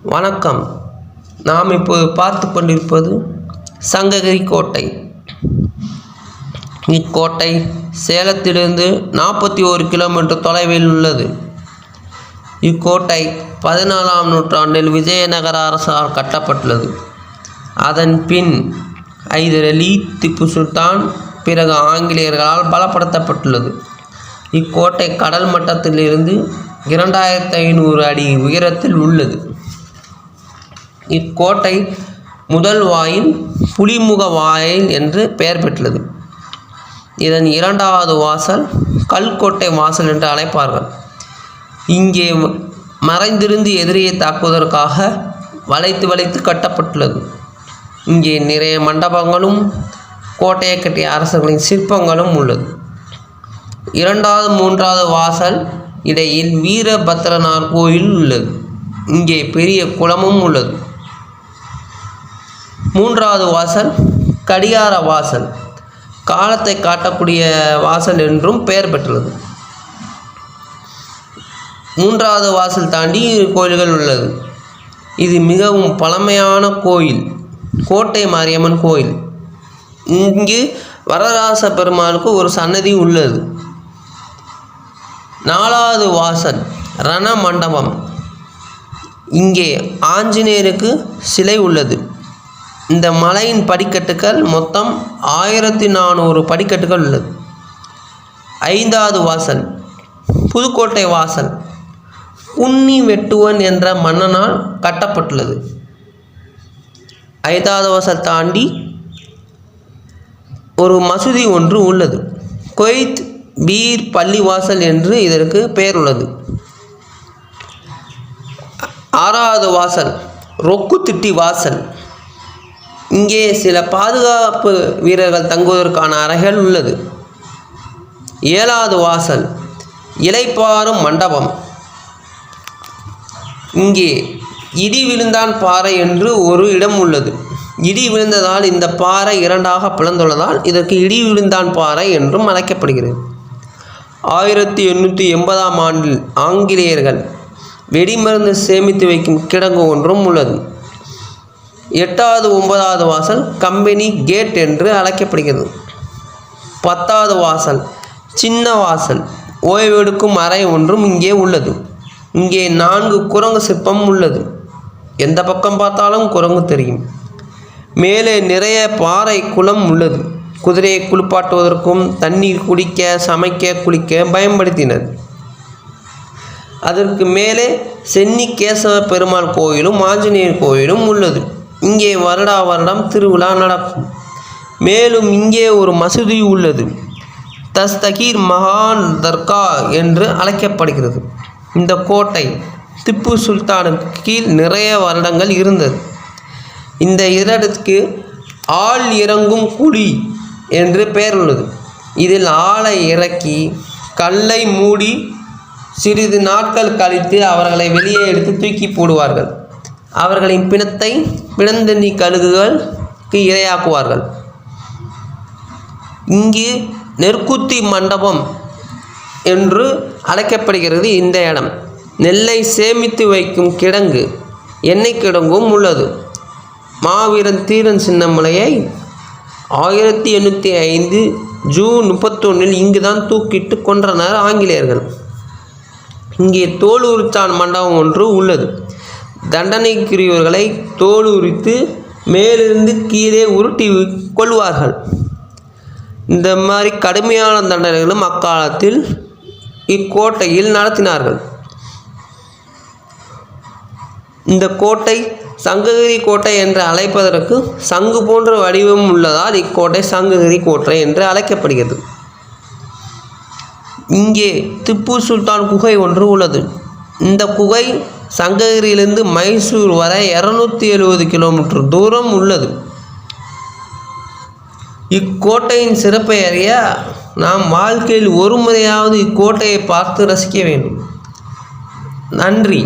வணக்கம். நாம் இப்போது பார்த்து கொண்டிருப்பது சங்ககிரி கோட்டை. இக்கோட்டை சேலத்திலிருந்து 41 கிலோமீட்டர் தொலைவில் உள்ளது. இக்கோட்டை 14ஆம் நூற்றாண்டில் விஜயநகர அரசால் கட்டப்பட்டுள்ளது. அதன் பின் ஹைதர் அலி, திப்பு சுல்தான், பிறகு ஆங்கிலேயர்களால் பலப்படுத்தப்பட்டுள்ளது. இக்கோட்டை கடல் மட்டத்திலிருந்து 2500 அடி உயரத்தில் உள்ளது. இக்கோட்டை முதல் வாயில் புலிமுக வாயில் என்று பெயர் பெற்றுள்ளது. இதன் இரண்டாவது வாசல் கல்கோட்டை வாசல் என்று அழைப்பார்கள். இங்கே மறைந்திருந்து எதிரியை தாக்குவதற்காக வளைத்து கட்டப்பட்டுள்ளது. இங்கே நிறைய மண்டபங்களும் கோட்டையை கட்டிய அரசர்களின் சிற்பங்களும் உள்ளது. இரண்டாவது மூன்றாவது வாசல் இடையில் வீரபத்ரனார் கோயில் உள்ளது. இங்கே பெரிய குளமும் உள்ளது. மூன்றாவது வாசல் கடிகார வாசல், காலத்தை காட்டக்கூடிய வாசல் என்றும் பெயர் பெற்றுள்ளது. மூன்றாவது வாசல் தாண்டி கோயில்கள் உள்ளது. இது மிகவும் பழமையான கோயில், கோட்டை மாரியம்மன் கோயில். இங்கு வரதராச பெருமாளுக்கு ஒரு சன்னதி உள்ளது. நாலாவது வாசல் ரண மண்டபம். இங்கே ஆஞ்சநேயருக்கு சிலை உள்ளது. இந்த மலையின் படிக்கட்டுகள் மொத்தம் 1400 படிக்கட்டுகள் உள்ளது. ஐந்தாவது வாசல் புதுக்கோட்டை வாசல், உண்ணி வெட்டுவன் என்ற மன்னனால் கட்டப்பட்டுள்ளது. ஐந்தாவது வாசல் தாண்டி ஒரு மசூதி ஒன்று உள்ளது. கொய்த் பீர் பள்ளிவாசல் என்று இதற்கு பெயர் உள்ளது. ஆறாவது வாசல் ரொக்குத்திட்டி வாசல். இங்கே சில பாதுகாப்பு வீரர்கள் தங்குவதற்கான அறைகள் உள்ளது. ஏழாவது வாசல் இலைப்பாறும் மண்டபம். இங்கே இடி விழுந்தான் பாறை என்று ஒரு இடம் உள்ளது. இடி விழுந்ததால் இந்த பாறை இரண்டாக பிளந்துள்ளதால் இதற்கு இடி விழுந்தான் பாறை என்றும் அழைக்கப்படுகிறது. 1880ஆம் ஆண்டில் ஆங்கிலேயர்கள் வெடிமருந்து சேமித்து வைக்கும் கிடங்கு ஒன்றும் உள்ளது. எட்டாவது 9வது வாசல் கம்பெனி கேட் என்று அழைக்கப்படுகிறது. 10வது வாசல் சின்ன வாசல், ஓய்வெடுக்கும் அறை ஒன்றும் இங்கே உள்ளது. இங்கே 4 குரங்கு சிற்பம் உள்ளது. எந்த பக்கம் பார்த்தாலும் குரங்கு தெரியும். மேலே நிறைய பாறை குளம் உள்ளது. குதிரையை குளிப்பாட்டுவதற்கும் தண்ணீர் குடிக்க, சமைக்க, குளிக்க பயன்படுத்தினர். அதற்கு மேலே சென்னி கேசவ பெருமாள் கோயிலும் ஆஞ்சநேயர் கோயிலும் உள்ளது. இங்கே வருடம் திருவிழா நடக்கும். மேலும் இங்கே ஒரு மசூதி உள்ளது. தஸ்தகீர் மகான் தர்கா என்று அழைக்கப்படுகிறது. இந்த கோட்டை திப்பு சுல்தானுக்கு கீழ் நிறைய வருடங்கள் இருந்தது. இந்த இடத்துக்கு ஆள் இறங்கும் குழி என்று பெயர் உள்ளது. இதில் ஆளை இறக்கி கல்லை மூடி சிறிது நாட்கள் கழித்து அவர்களை வெளியே எடுத்து தூக்கி போடுவார்கள். அவர்களின் பிணத்தை பிணந்தண்ணி கழுகுகளுக்கு இரையாக்குவார்கள். இங்கு நெற்குத்தி மண்டபம் என்று அழைக்கப்படுகிறது. இந்த இடம் நெல்லை சேமித்து வைக்கும் கிடங்கு, எண்ணெய் கிடங்கும் உள்ளது. மாவீரன் தீரன் சின்னமலையை 1805 ஜூன் 31 இங்குதான் தூக்கிட்டு கொன்றனர் ஆங்கிலேயர்கள். இங்கே தோல் உரித்தான் மண்டபம் ஒன்று உள்ளது. தண்டனைக்குரியவர்களை தோல் உரித்து மேலிருந்து கீழே உருட்டி கொள்வார்கள். இந்த மாதிரி கடுமையான தண்டனைகளும் அக்காலத்தில் இக்கோட்டையில் நடத்தினார்கள். இந்த கோட்டை சங்ககிரி கோட்டை என்று அழைப்பதற்கு சங்கு போன்ற வடிவம் உள்ளதால் இக்கோட்டை சங்ககிரி கோட்டை என்று அழைக்கப்படுகிறது. இங்கே திப்பு சுல்தான் குகை ஒன்று உள்ளது. இந்த குகை சங்ககிரியிலிருந்து மைசூர் வரை 270 கிலோமீட்டர் தூரம் உள்ளது. இக்கோட்டையின் சிறப்பை அறிய நாம் வாழ்க்கையில் ஒரு முறையாவது இக்கோட்டையை பார்த்து ரசிக்க வேண்டும். நன்றி.